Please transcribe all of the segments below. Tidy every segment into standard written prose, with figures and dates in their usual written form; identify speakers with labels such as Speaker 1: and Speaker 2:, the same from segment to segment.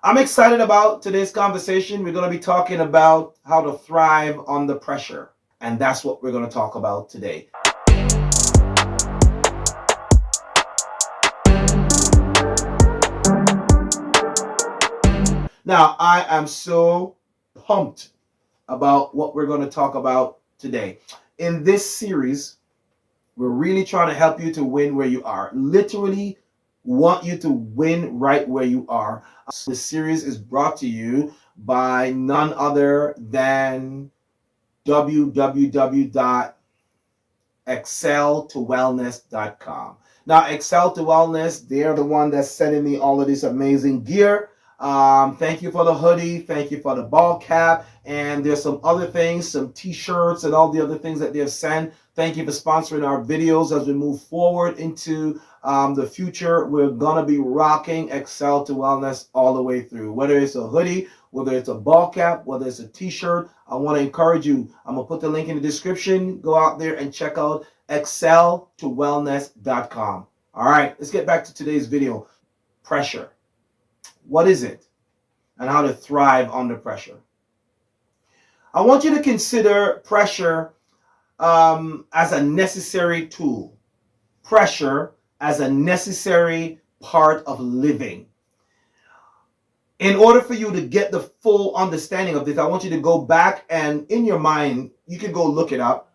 Speaker 1: I'm excited about today's conversation. We're going to be talking about how to thrive under pressure. And that's what we're going to talk about today. Now, I am so pumped about what we're going to talk about today. In this series, we're really trying to help you to win where you are. Literally want you to win right where you are. This series is brought to you by none other than www.exceltowellness.com. Now, Excel to Wellness, they're the one that's sending me all of this amazing gear. Thank you for the hoodie. Thank you for the ball cap. And there's some other things, some t-shirts and all the other things that they've sent. Thank you for sponsoring our videos as we move forward into the future. We're going to be rocking Excel to Wellness all the way through. Whether it's a hoodie, whether it's a ball cap, whether it's a t-shirt, I want to encourage you. I'm going to put the link in the description. Go out there and check out exceltowellness.com. All right, let's get back to today's video. Pressure. What is it? And how to thrive under pressure. I want you to consider pressure as a necessary tool. Pressure as a necessary part of living. In order for you to get the full understanding of this, I want you to go back and in your mind, you can go look it up.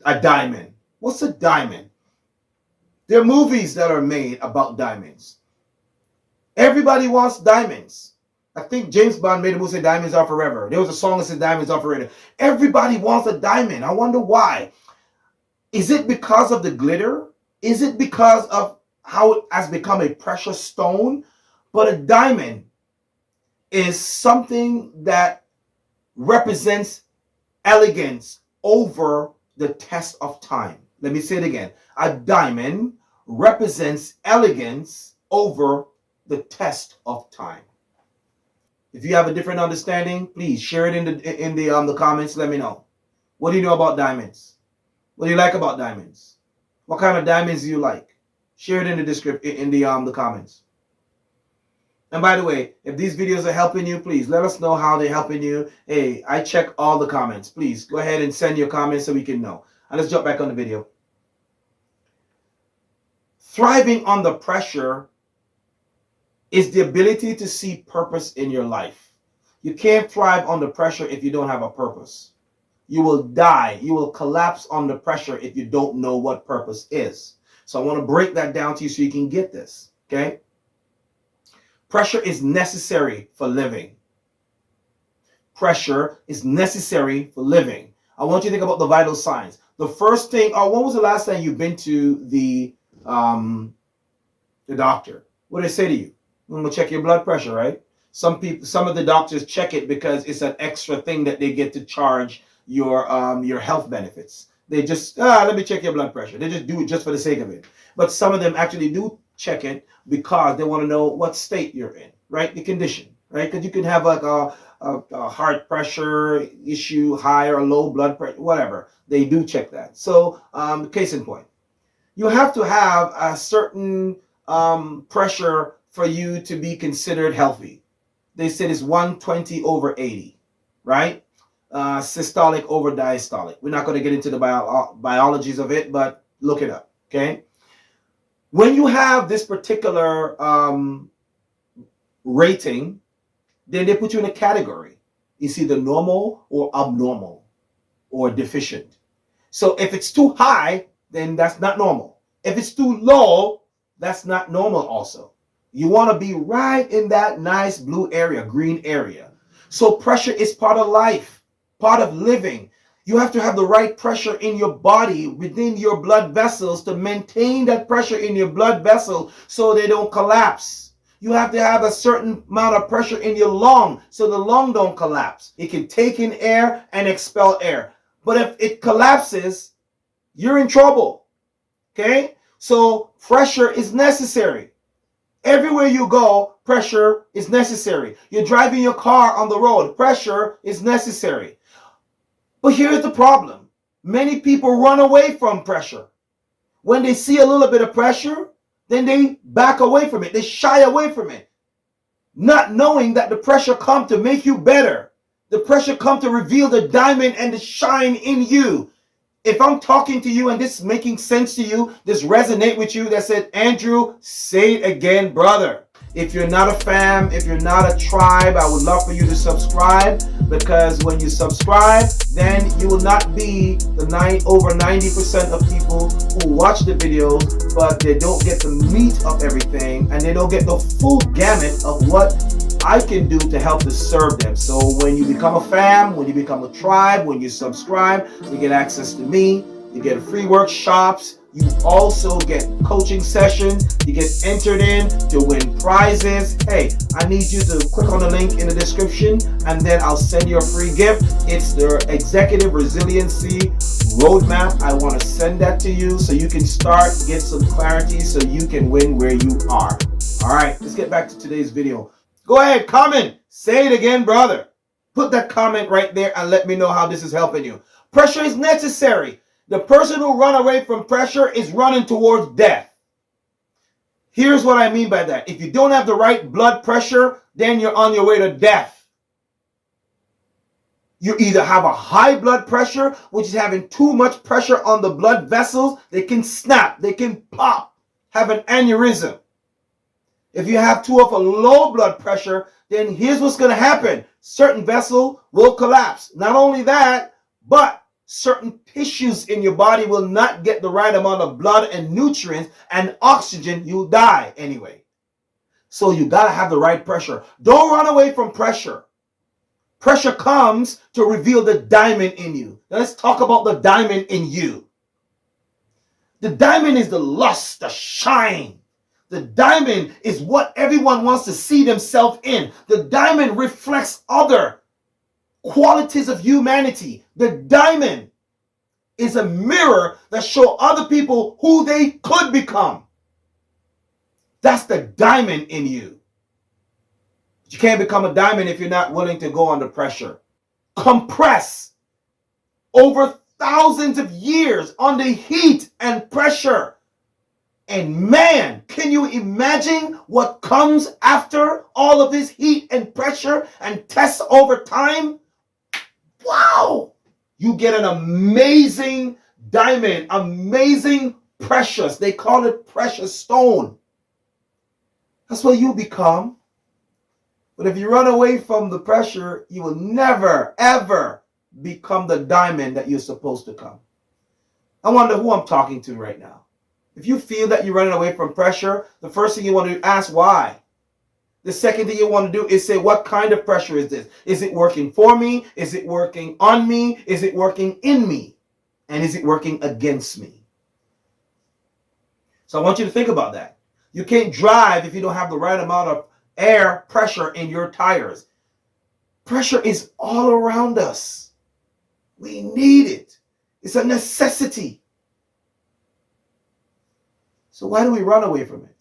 Speaker 1: A diamond. What's a diamond? There are movies that are made about diamonds. Everybody wants diamonds. I think James Bond made a movie say diamonds are forever. There was a song that said diamonds are forever. Everybody wants a diamond. I wonder why. Is it because of the glitter? Is it because of how it has become a precious stone? But a diamond is something that represents elegance over the test of time. Let me say it again. A diamond represents elegance over the test of time. If you have a different understanding, please share it in the comments. Let me know. What do you know about diamonds? What do you like about diamonds? What kind of diamonds do you like? Share it in the description in the comments. And by the way, if these videos are helping you, please let us know how they're helping you. Hey, I check all the comments. Please go ahead and send your comments so we can know. And let's jump back on the video. Thriving under pressure is the ability to see purpose in your life. You can't thrive under pressure if you don't have a purpose. You will die. You will collapse under pressure if you don't know what purpose is. So I want to break that down to you so you can get this, okay? Pressure is necessary for living. Pressure is necessary for living. I want you to think about the vital signs. The first thing, when was the last time you've been to the doctor? What did they say to you? I'm gonna check your blood pressure, right? Some of the doctors check it because it's an extra thing that they get to charge your health benefits. They just let me check your blood pressure. They just do it just for the sake of it. But some of them actually do check it because they want to know what state you're in, right? The condition, right? Because you can have like a heart pressure issue, high or low blood pressure, whatever. They do check that. So case in point, you have to have a certain pressure for you to be considered healthy. They said it's 120 over 80, right? Systolic over diastolic. We're not going to get into the biologies of it, but look it up, okay? When you have this particular rating, then they put you in a category. It's either normal or abnormal or deficient. So if it's too high, then that's not normal. If it's too low, that's not normal also. You want to be right in that nice blue area, green area. So pressure is part of life, part of living. You have to have the right pressure in your body, within your blood vessels, to maintain that pressure in your blood vessel so they don't collapse. You have to have a certain amount of pressure in your lung so the lung don't collapse. It can take in air and expel air. But if it collapses, you're in trouble. Okay? So pressure is necessary. Everywhere you go, pressure is necessary. You're driving your car on the road, pressure is necessary. But here's the problem. Many people run away from pressure. When they see a little bit of pressure, then they back away from it. They shy away from it. not knowing that the pressure come to make you better. The pressure come to reveal the diamond and the shine in you. If I'm talking to you and this is making sense to you, this resonate with you, that said, Andrew, say it again, brother. If you're not a fam, if you're not a tribe, I would love for you to subscribe, because when you subscribe, then you will not be the over 90% of people who watch the videos, but they don't get the meat of everything, and they don't get the full gamut of what I can do to help to serve them. So when you become a fam, when you become a tribe, when you subscribe, you get access to me, you get free workshops, you also get coaching sessions, you get entered in to win prizes. Hey, I need you to click on the link in the description and then I'll send you a free gift. It's the Executive Resiliency Roadmap. I want to send that to you so you can start, get some clarity so you can win where you are. All right, let's get back to today's video. Go ahead, comment. Say it again, brother. Put that comment right there and let me know how this is helping you. Pressure is necessary. The person who runs away from pressure is running towards death. Here's what I mean by that. If you don't have the right blood pressure, then you're on your way to death. You either have a high blood pressure, which is having too much pressure on the blood vessels. They can snap, they can pop, have an aneurysm. If you have too of a low blood pressure, then here's what's going to happen. Certain vessel will collapse. Not only that, but certain tissues in your body will not get the right amount of blood and nutrients and oxygen. You'll die anyway. So you got to have the right pressure. Don't run away from pressure. Pressure comes to reveal the diamond in you. Now let's talk about the diamond in you. The diamond is the lust, the shine. The diamond is what everyone wants to see themselves in. The diamond reflects other qualities of humanity. The diamond is a mirror that shows other people who they could become. That's the diamond in you. But you can't become a diamond if you're not willing to go under pressure. Compress over thousands of years under heat and pressure. And man, can you imagine what comes after all of this heat and pressure and tests over time? Wow! You get an amazing diamond, amazing precious. They call it precious stone. That's what you become. But if you run away from the pressure, you will never, ever become the diamond that you're supposed to come. I wonder who I'm talking to right now. If you feel that you're running away from pressure, the first thing you want to do, ask why. The second thing you want to do is say, what kind of pressure is this? Is it working for me? Is it working on me? Is it working in me? And is it working against me? So I want you to think about that. You can't drive if you don't have the right amount of air pressure in your tires. Pressure is all around us. We need it. It's a necessity. So why do we run away from it?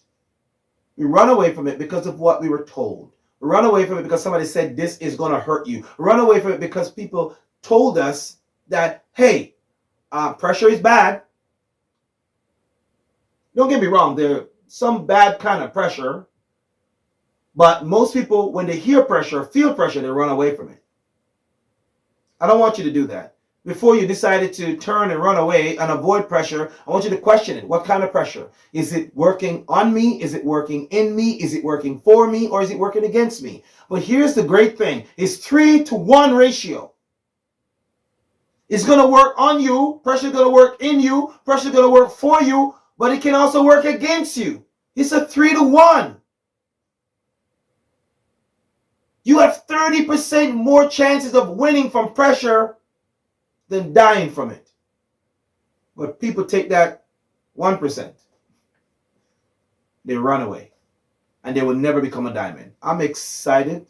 Speaker 1: We run away from it because of what we were told. We run away from it because somebody said this is going to hurt you. We run away from it because people told us that, hey, pressure is bad. Don't get me wrong, there's some bad kind of pressure. But most people, when they hear pressure, feel pressure, they run away from it. I don't want you to do that. Before you decided to turn and run away and avoid pressure, I want you to question it. What kind of pressure? Is it working on me? Is it working in me? Is it working for me? Or is it working against me? But here's the great thing. It's 3-to-1 ratio. It's going to work on you. Pressure is going to work in you. Pressure is going to work for you. But it can also work against you. It's a 3-to-1. You have 30% more chances of winning from pressure than dying from it. But people take that 1%. They run away. And they will never become a diamond. I'm excited.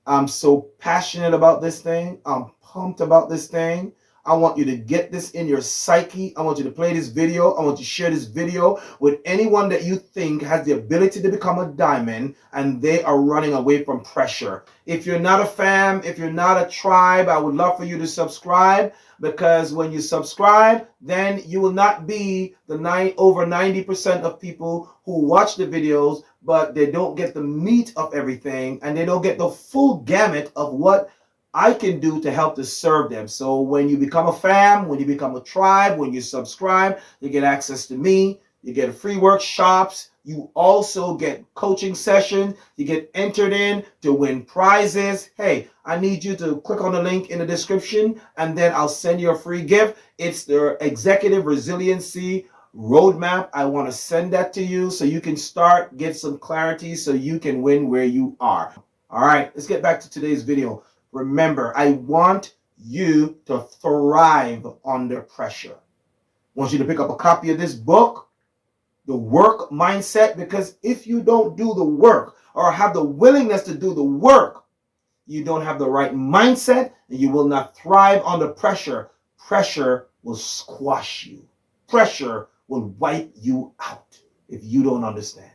Speaker 1: I'm so passionate about this thing. I'm pumped about this thing. I want you to get this in your psyche. I want you to play this video. I want you to share this video with anyone that you think has the ability to become a diamond and they are running away from pressure. If you're not a fam, if you're not a tribe, I would love for you to subscribe, because when you subscribe, then you will not be the over 90% of people who watch the videos, but they don't get the meat of everything and they don't get the full gamut of what I can do to help to serve them. So when you become a fam, when you become a tribe, when you subscribe, you get access to me, you get free workshops, you also get coaching sessions, you get entered in to win prizes. Hey, I need you to click on the link in the description and then I'll send you a free gift. It's the Executive Resiliency Roadmap. I want to send that to you so you can start, get some clarity so you can win where you are. All right, let's get back to today's video. Remember, I want you to thrive under pressure. I want you to pick up a copy of this book, The Work Mindset, because if you don't do the work or have the willingness to do the work, you don't have the right mindset and you will not thrive under pressure. Pressure will squash you. Pressure will wipe you out if you don't understand.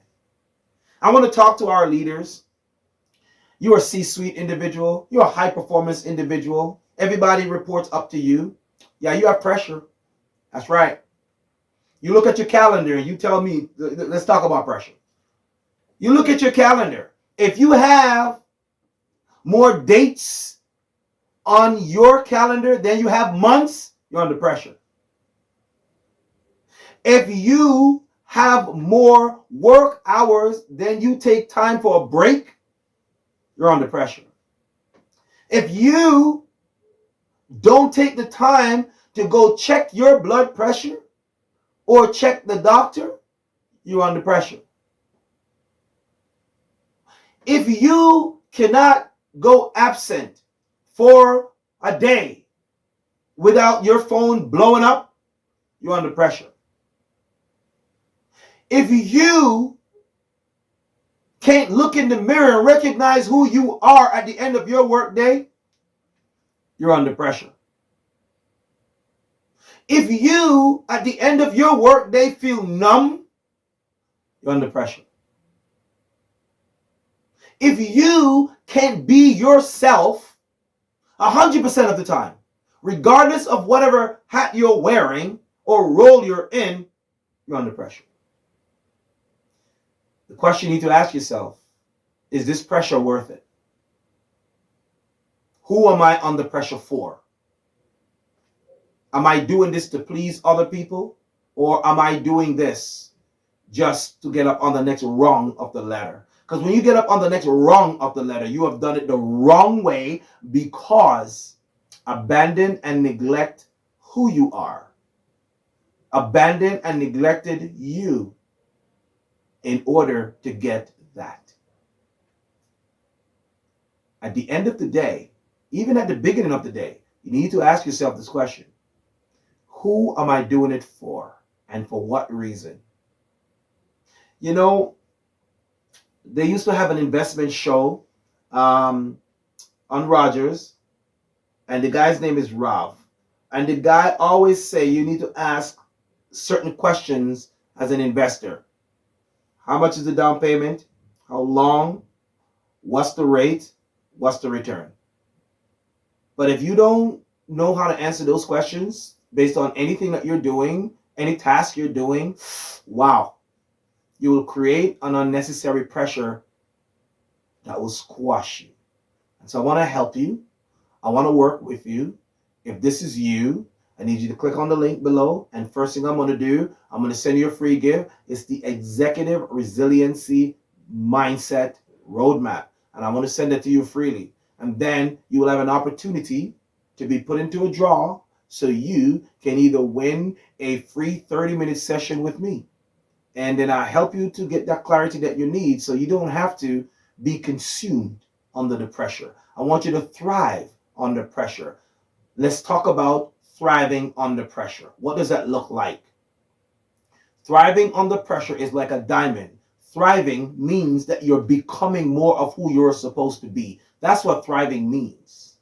Speaker 1: I want to talk to our leaders. You're a C-suite individual. You're a high-performance individual. Everybody reports up to you. Yeah, you have pressure. That's right. You look at your calendar and you tell me, let's talk about pressure. You look at your calendar. If you have more dates on your calendar than you have months, you're under pressure. If you have more work hours than you take time for a break, you're under pressure. If you don't take the time to go check your blood pressure or check the doctor, you're under pressure. If you cannot go absent for a day without your phone blowing up, you're under pressure. If you can't look in the mirror and recognize who you are at the end of your workday, you're under pressure. If you, at the end of your workday, feel numb, you're under pressure. If you can't be yourself 100% of the time, regardless of whatever hat you're wearing or role you're in, you're under pressure. The question you need to ask yourself, is this pressure worth it? Who am I under pressure for? Am I doing this to please other people? Or am I doing this just to get up on the next rung of the ladder? Because when you get up on the next rung of the ladder, you have done it the wrong way, because abandon and neglect who you are. Abandoned and neglected you in order to get that. At the end of the day, even at the beginning of the day, you need to ask yourself this question. Who am I doing it for? And for what reason? You know, they used to have an investment show on Rogers, and the guy's name is Rav. And the guy always say you need to ask certain questions as an investor. How much is the down payment? How long? What's the rate? What's the return? But if you don't know how to answer those questions based on anything that you're doing, any task you're doing, wow, you will create an unnecessary pressure that will squash you. And so I want to help you. I want to work with you. If this is you, I need you to click on the link below. And first thing I'm going to do, I'm going to send you a free gift. It's the Executive Resiliency Mindset Roadmap. And I want to send it to you freely. And then you will have an opportunity to be put into a draw so you can either win a free 30-minute session with me. And then I help you to get that clarity that you need so you don't have to be consumed under the pressure. I want you to thrive under pressure. Let's talk about thriving under pressure. What does that look like? Thriving under pressure is like a diamond. Thriving means that you're becoming more of who you're supposed to be. That's what thriving means.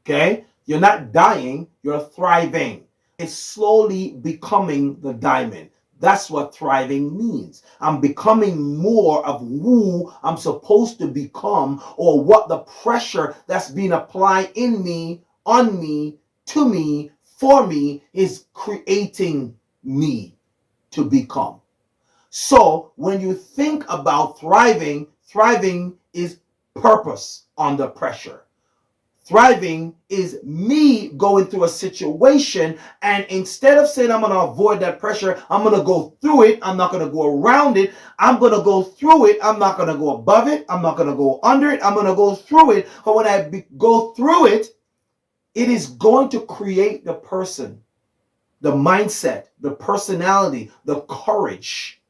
Speaker 1: Okay? You're not dying, you're thriving. It's slowly becoming the diamond. That's what thriving means. I'm becoming more of who I'm supposed to become, or what the pressure that's being applied in me, on me, to me, for me is creating me to become. So when you think about thriving, thriving is purpose under pressure. Thriving is me going through a situation, and instead of saying I'm going to avoid that pressure, I'm going to go through it. I'm not going to go around it. I'm going to go through it. I'm not going to go above it. I'm not going to go under it. I'm going to go through it. But when I go through it, it is going to create the person, the mindset, the personality, the courage,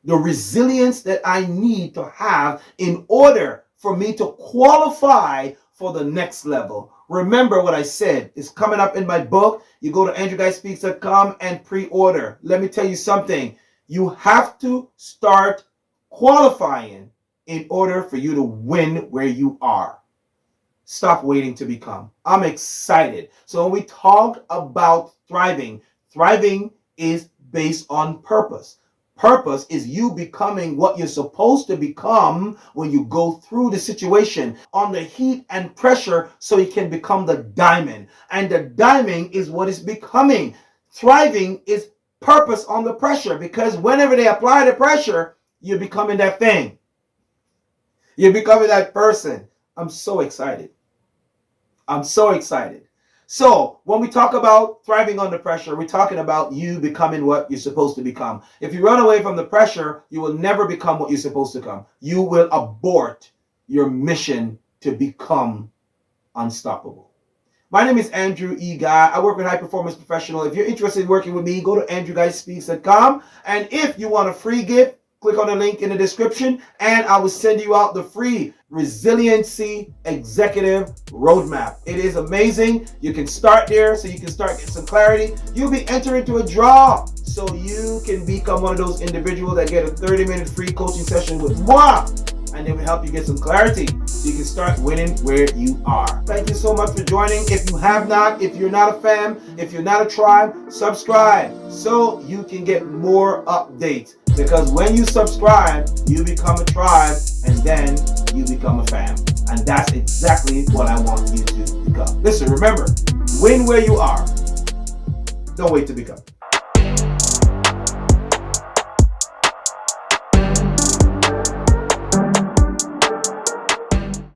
Speaker 1: the resilience that I need to have in order for me to qualify for the next level. Remember what I said. It's coming up in my book. You go to andrewguyspeaks.com and pre-order. Let me tell you something. You have to start qualifying in order for you to win where you are. Stop waiting to become. I'm excited. So when we talk about thriving, thriving is based on purpose. Purpose is you becoming what you're supposed to become when you go through the situation under heat and pressure, so you can become the diamond. And the diamond is what is becoming. Thriving is purpose under pressure, because whenever they apply the pressure, you're becoming that thing. You're becoming that person. I'm so excited. I'm so excited. So when we talk about thriving under pressure, we're talking about you becoming what you're supposed to become. If you run away from the pressure, you will never become what you're supposed to become. You will abort your mission to become unstoppable. My name is Andrew E. Guy. I work with high performance professional. If you're interested in working with me, go to andrewguyspeaks.com. And if you want a free gift, click on the link in the description, and I will send you out the free Resiliency Executive Roadmap. It is amazing. You can start there so you can start getting some clarity. You'll be entering into a draw so you can become one of those individuals that get a 30-minute free coaching session with moi, and it will help you get some clarity so you can start winning where you are. Thank you so much for joining. If you have not, if you're not a fam, if you're not a tribe, subscribe so you can get more updates. Because when you subscribe, you become a tribe, and then you become a fam. And that's exactly what I want you to become. Listen, remember, win where you are. Don't wait to become.